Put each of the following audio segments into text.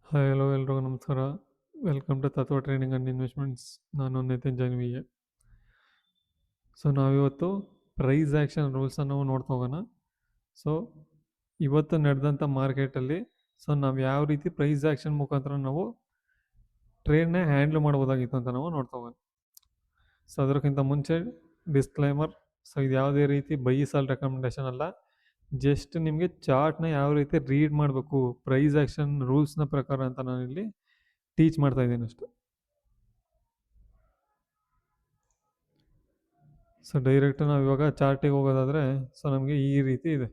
Hi hello ಎಲ್ರಿಗೂ ನಮಸ್ಕಾರ. Welcome to ತತ್ವ ಟ್ರೇಡಿಂಗ್ ಆ್ಯಂಡ್ ಇನ್ವೆಸ್ಟ್ಮೆಂಟ್ಸ್. ನಾನು ನಿತಿನ್ ಜಾನ್ವಿಗೆ. ಸೊ ನಾವಿವತ್ತು ಪ್ರೈಸ್ ಆ್ಯಕ್ಷನ್ ರೂಲ್ಸನ್ನು ನೋಡ್ತಾ ಹೋಗೋಣ. ಸೊ ಇವತ್ತು ನಡೆದಂಥ ಮಾರ್ಕೆಟಲ್ಲಿ ನಾವು ಯಾವ ರೀತಿ ಪ್ರೈಸ್ ಆ್ಯಕ್ಷನ್ ಮುಖಾಂತರ ನಾವು ಟ್ರೇಡ್ನ ಹ್ಯಾಂಡ್ಲ್ ಮಾಡ್ಬೋದಾಗಿತ್ತು ಅಂತ ನಾವು ನೋಡ್ತಾ ಹೋಗೋಣ. ಸೊ ಅದಕ್ಕಿಂತ ಮುಂಚೆ ಡಿಸ್ಕ್ಲೈಮರ್. ಸೊ ಇದು ಯಾವುದೇ ರೀತಿ ಬೈ ಸಾಲ್ ರೆಕಮೆಂಡೇಶನ್ ಅಲ್ಲ. ಜಸ್ಟ್ ನಿಮಗೆ ಚಾರ್ಟ್ನ ಯಾವ ರೀತಿ ರೀಡ್ ಮಾಡಬೇಕು ಪ್ರೈಸ್ ಆ್ಯಕ್ಷನ್ ರೂಲ್ಸ್ನ ಪ್ರಕಾರ ಅಂತ ನಾನಿಲ್ಲಿ ಟೀಚ್ ಮಾಡ್ತಾ ಇದ್ದೀನಿ ಅಷ್ಟೆ. ಸೊ ಡೈರೆಕ್ಟ್ ನಾವು ಇವಾಗ ಚಾರ್ಟಿಗೆ ಹೋಗೋದಾದರೆ ನಮಗೆ ಈ ರೀತಿ ಇದೆ.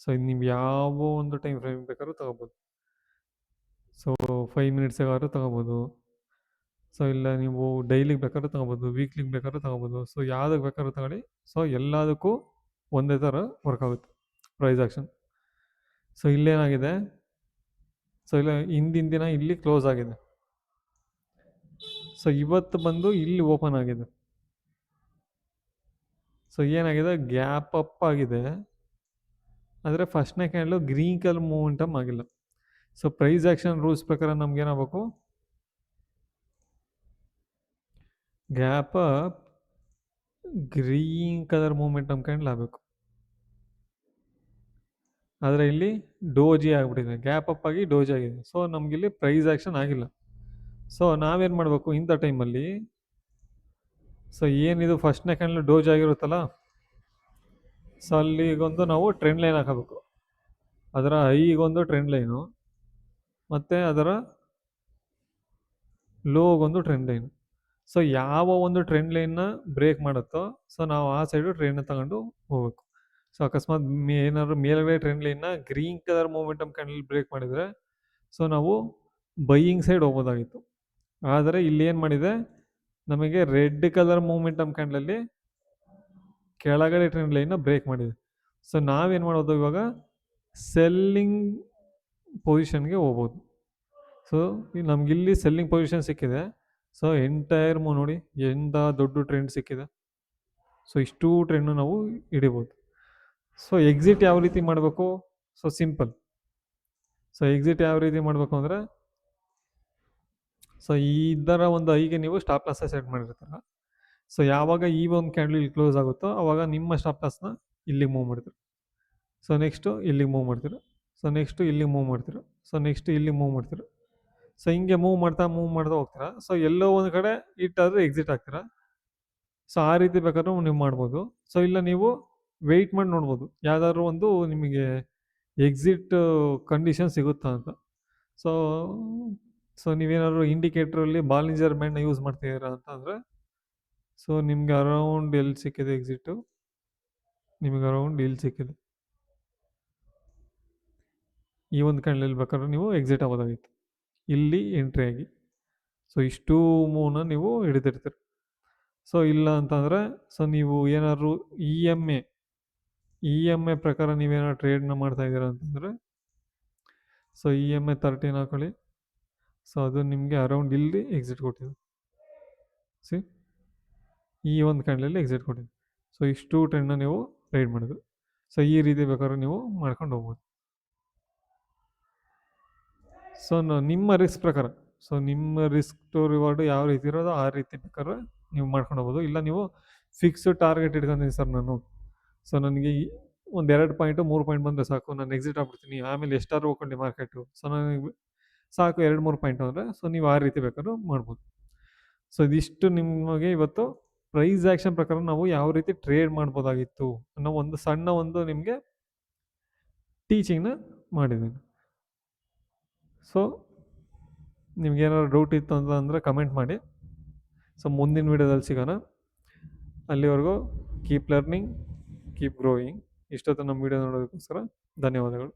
ಸೊ ಇದು ನೀವು ಯಾವ ಒಂದು ಟೈಮ್ ಫ್ರೇಮ್ ಬೇಕಾದ್ರೂ ತಗೋಬೋದು. ಸೊ 5 ಮಿನಿಟ್ಸಿಗಾದ್ರೂ ತಗೋಬೋದು. ಸೊ ಇಲ್ಲ ನೀವು ಡೈಲಿಗೆ ಬೇಕಾದ್ರೂ ತಗೋಬೋದು, ವೀಕ್ಲಿಗೆ ಬೇಕಾದ್ರೂ ತಗೋಬೋದು. ಸೊ ಯಾವುದಕ್ಕೆ ಬೇಕಾದ್ರೂ ತಗೊಳ್ಳಿ. ಸೊ ಎಲ್ಲದಕ್ಕೂ ಒಂದೇ ಥರ ವರ್ಕ್ ಆಗುತ್ತೆ ಪ್ರೈಸ್ ಆ್ಯಕ್ಷನ್. ಸೊ ಇಲ್ಲೇನಾಗಿದೆ, ಸೊ ಇಲ್ಲ ಹಿಂದಿನ ದಿನ ಇಲ್ಲಿ ಕ್ಲೋಸ್ ಆಗಿದೆ. ಸೊ ಇವತ್ತು ಬಂದು ಇಲ್ಲಿ ಓಪನ್ ಆಗಿದೆ. ಸೊ ಏನಾಗಿದೆ, ಗ್ಯಾಪ್ ಅಪ್ ಆಗಿದೆ. ಆದರೆ ಫಸ್ಟ್ನೇ ಕ್ಯಾಂಡ್ಲು ಗ್ರೀನ್ ಕಲರ್ ಮೂಮೆಂಟಮ್ ಆಗಿಲ್ಲ. ಸೊ ಪ್ರೈಸ್ ಆ್ಯಕ್ಷನ್ ರೂಲ್ಸ್ ಪ್ರಕಾರ ನಮ್ಗೆ ಏನಾಗಬೇಕು, gap up green colour momentum candle ಆಗಬೇಕು. ಆದರೆ ಇಲ್ಲಿ ಡೋಜಿ ಆಗಿಬಿಟ್ಟಿದೆ, ಗ್ಯಾಪ್ ಅಪ್ ಆಗಿ ಡೋಜಿ ಆಗಿದೆ. ಸೊ ನಮಗಿಲ್ಲಿ ಪ್ರೈಸ್ ಆ್ಯಕ್ಷನ್ ಆಗಿಲ್ಲ. ಸೊ ನಾವೇನು ಮಾಡಬೇಕು ಇಂಥ ಟೈಮಲ್ಲಿ, ಸೊ ಏನಿದು ಫಸ್ಟ್ನೇ ಕ್ಯಾಂಡಲ್ ಡೋಜ್ ಆಗಿರುತ್ತಲ್ಲ, ಸೊ ಅಲ್ಲಿಗೊಂದು ನಾವು ಟ್ರೆಂಡ್ ಲೈನ್ ಹಾಕಬೇಕು. ಅದರ ಹೈಗೊಂದು ಟ್ರೆಂಡ್ ಲೈನು ಮತ್ತು ಅದರ ಲೋಗೊಂದು ಟ್ರೆಂಡ್ ಲೈನು. ಸೊ ಯಾವ ಒಂದು ಟ್ರೆಂಡ್ ಲೈನ್ನ ಬ್ರೇಕ್ ಮಾಡುತ್ತೋ ಸೊ ನಾವು ಆ ಸೈಡು ಟ್ರೆಂಡ್ನ ತಗೊಂಡು ಹೋಗ್ಬೇಕು. ಸೊ ಅಕಸ್ಮಾತ್ ಏನಾದ್ರು ಮೇಲ್ಗಡೆ ಟ್ರೆಂಡ್ ಲೈನ್ನ green colour momentum candle break ಮಾಡಿದರೆ ಸೊ ನಾವು ಬೈಯಿಂಗ್ ಸೈಡ್ ಹೋಗ್ಬೋದಾಗಿತ್ತು. ಆದರೆ ಇಲ್ಲಿ ಏನು ಮಾಡಿದೆ, ನಮಗೆ ರೆಡ್ ಕಲರ್ ಮೂಮೆಂಟಮ್ ಕ್ಯಾಂಡಲಲ್ಲಿ ಕೆಳಗಡೆ ಟ್ರೆಂಡ್ ಲೈನ್ನ ಬ್ರೇಕ್ ಮಾಡಿದೆ. ಸೊ ನಾವೇನು ಮಾಡೋದು ಇವಾಗ, ಸೆಲ್ಲಿಂಗ್ ಪೊಸಿಷನ್ಗೆ ಹೋಗ್ಬೋದು. ಸೊ ನಮಗಿಲ್ಲಿ ಸೆಲ್ಲಿಂಗ್ ಪೊಸಿಷನ್ ಸಿಕ್ಕಿದೆ. ಸೊ ಎಂಟೈರ್ ನೋಡಿ ಎಂಥ ದೊಡ್ಡ ಟ್ರೆಂಡ್ ಸಿಕ್ಕಿದೆ. ಸೊ ಇಷ್ಟು ಟ್ರೆಂಡ್ನು ನಾವು ಹಿಡಿಬೋದು. ಸೊ ಎಕ್ಸಿಟ್ ಯಾವ ರೀತಿ ಮಾಡಬೇಕು, ಸೊ ಸಿಂಪಲ್. ಸೊ ಎಕ್ಸಿಟ್ ಯಾವ ರೀತಿ ಮಾಡಬೇಕು ಅಂದರೆ, ಸೊ ಇದರ ಒಂದು ಐಗೆ ನೀವು ಸ್ಟಾಪ್ ಲಾಸ್ ಸೆಟ್ ಮಾಡಿರ್ತೀರ. ಸೊ ಯಾವಾಗ ಈ ಒಂದು ಕ್ಯಾಂಡಲ್ ಇಲ್ಲಿ ಕ್ಲೋಸ್ ಆಗುತ್ತೋ ಅವಾಗ ನಿಮ್ಮ ಸ್ಟಾಪ್ ಲಾಸ್ನ ಇಲ್ಲಿಗೆ ಮೂವ್ ಮಾಡ್ತೀರ. ಸೊ ನೆಕ್ಸ್ಟು ಇಲ್ಲಿಗೆ ಮೂವ್ ಮಾಡ್ತೀರ. ಸೊ ನೆಕ್ಸ್ಟು ಇಲ್ಲಿಗೆ ಮೂವ್ ಮಾಡ್ತೀರ. ಸೊ ನೆಕ್ಸ್ಟ್ ಇಲ್ಲಿಗೆ ಮೂವ್ ಮಾಡ್ತೀರ. ಸೊ ಹಿಂಗೆ ಮೂವ್ ಮಾಡ್ತಾ ಹೋಗ್ತೀರಾ. ಸೊ ಎಲ್ಲೋ ಒಂದು ಕಡೆ ಇಟ್ಟಾದರೆ ಎಕ್ಸಿಟ್ ಆಗ್ತೀರಾ. ಸೊ ಆ ರೀತಿ ಬೇಕಾದ್ರೂ ನೀವು ಮಾಡ್ಬೋದು. ಸೊ ಇಲ್ಲ ನೀವು ವೆಯ್ಟ್ ಮಾಡಿ ನೋಡ್ಬೋದು ಯಾವುದಾದ್ರೂ ಒಂದು ನಿಮಗೆ ಎಕ್ಸಿಟ್ ಕಂಡೀಷನ್ ಸಿಗುತ್ತಾ ಅಂತ. ಸೊ ಸೊ ನೀವೇನಾದ್ರು ಇಂಡಿಕೇಟ್ರಲ್ಲಿ ಬಾಲಿಂಜರ್ ಬ್ಯಾಂಡ್ನ ಯೂಸ್ ಮಾಡ್ತಿದ್ದೀರಾ ಅಂತಂದರೆ, ಸೊ ನಿಮಗೆ ಅರೌಂಡ್ ಎಲ್ಲಿ ಸಿಕ್ಕಿದೆ ಎಕ್ಸಿಟು, ನಿಮಗೆ ಅರೌಂಡ್ ಇಲ್ಲಿ ಸಿಕ್ಕಿದೆ. ಈ ಒಂದು ಕ್ಯಾಂಡಲ್ ಬೇಕಾದ್ರೆ ನೀವು ಎಕ್ಸಿಟ್ ಆಗೋದಾಗಿತ್ತು, ಇಲ್ಲಿ ಎಂಟ್ರಿ ಆಗಿ. ಸೊ ಇಷ್ಟೂ ಮೂವ್ನ ನೀವು ಹಿಡಿದಿರ್ತೀರಿ. ಸೊ ಇಲ್ಲ ಅಂತಂದರೆ ಸೊ ನೀವು ಏನಾದ್ರು ಇ ಎಮ್ ಎ ಪ್ರಕಾರ ನೀವೇನಾದ್ರು ಟ್ರೇಡ್ನ ಮಾಡ್ತಾ ಇದ್ದೀರಾ ಅಂತಂದರೆ, ಸೊ EMA 13 ಹಾಕೊಳ್ಳಿ. ಸೊ ಅದು ನಿಮಗೆ ಅರೌಂಡ್ ಇಲ್ಲಿ ಎಕ್ಸಿಟ್ ಕೊಟ್ಟಿದೆ. ಸಿ ಈ ಒಂದು ಕ್ಯಾಂಡಲಲ್ಲಿ ಎಕ್ಸಿಟ್ ಕೊಟ್ಟಿದೆ. ಸೊ ಇಷ್ಟು ಟ್ರೆಂಡ್ನ ನೀವು ಟ್ರೇಡ್ ಮಾಡಿದ್ರು. ಸೊ ಈ ರೀತಿ ಬೇಕಾದ್ರೆ ನೀವು ಮಾಡ್ಕೊಂಡು ಹೋಗ್ಬೋದು. ಸೊ ನಿಮ್ಮ ರಿಸ್ಕ್ ಪ್ರಕಾರ, ಸೊ ನಿಮ್ಮ ರಿಸ್ಕ್ ಟು ರಿವಾರ್ಡು ಯಾವ ರೀತಿ ಇರೋದು ಆ ರೀತಿ ಬೇಕಾದ್ರೆ ನೀವು ಮಾಡ್ಕೊಂಡು ಹೋಗ್ಬೋದು. ಇಲ್ಲ ನೀವು ಫಿಕ್ಸ್ಡ್ ಟಾರ್ಗೆಟ್ ಇಟ್ಕೊಂಡಿದ್ದೀನಿ ಸರ್ ನಾನು, ಸೊ ನನಗೆ ಒಂದು 2 ಪಾಯಿಂಟು 3 ಪಾಯಿಂಟ್ ಬಂದರೆ ಸಾಕು, ನಾನು ಎಕ್ಸಿಟ್ ಆಗ್ಬಿಡ್ತೀನಿ, ಆಮೇಲೆ ಎಷ್ಟಾದ್ರು ಹೋಗ್ಕೊಂಡು ಮಾರ್ಕೆಟು, ಸೊ ನನಗೆ ಸಾಕು 2-3 ಪಾಯಿಂಟ್ ಅಂದರೆ, ಸೊ ನೀವು ಆ ರೀತಿ ಬೇಕಾದ್ರೂ ಮಾಡ್ಬೋದು. ಸೊ ಇದಿಷ್ಟು ನಿಮಗೆ ಇವತ್ತು ಪ್ರೈಸ್ ಆ್ಯಕ್ಷನ್ ಪ್ರಕಾರ ನಾವು ಯಾವ ರೀತಿ ಟ್ರೇಡ್ ಮಾಡ್ಬೋದಾಗಿತ್ತು ಅನ್ನೋ ಒಂದು ಸಣ್ಣ ಒಂದು ನಿಮಗೆ ಟೀಚಿಂಗ್ನ ಮಾಡಿದ್ದೀನಿ. ಸೊ ನಿಮ್ಗೇನಾದ್ರು ಡೌಟ್ ಇತ್ತು ಅಂತ ಅಂದರೆ ಕಮೆಂಟ್ ಮಾಡಿ. ಸೊ ಮುಂದಿನ ವೀಡಿಯೋದಲ್ಲಿ ಸಿಗೋಣ. ಅಲ್ಲಿವರೆಗೂ ಕೀಪ್ ಲರ್ನಿಂಗ್, ಕೀಪ್ ಗ್ರೋಯಿಂಗ್. ಇಷ್ಟೊತ್ತು ನಮ್ಮ ವೀಡಿಯೋ ನೋಡೋದಕ್ಕೋಸ್ಕರ ಧನ್ಯವಾದಗಳು.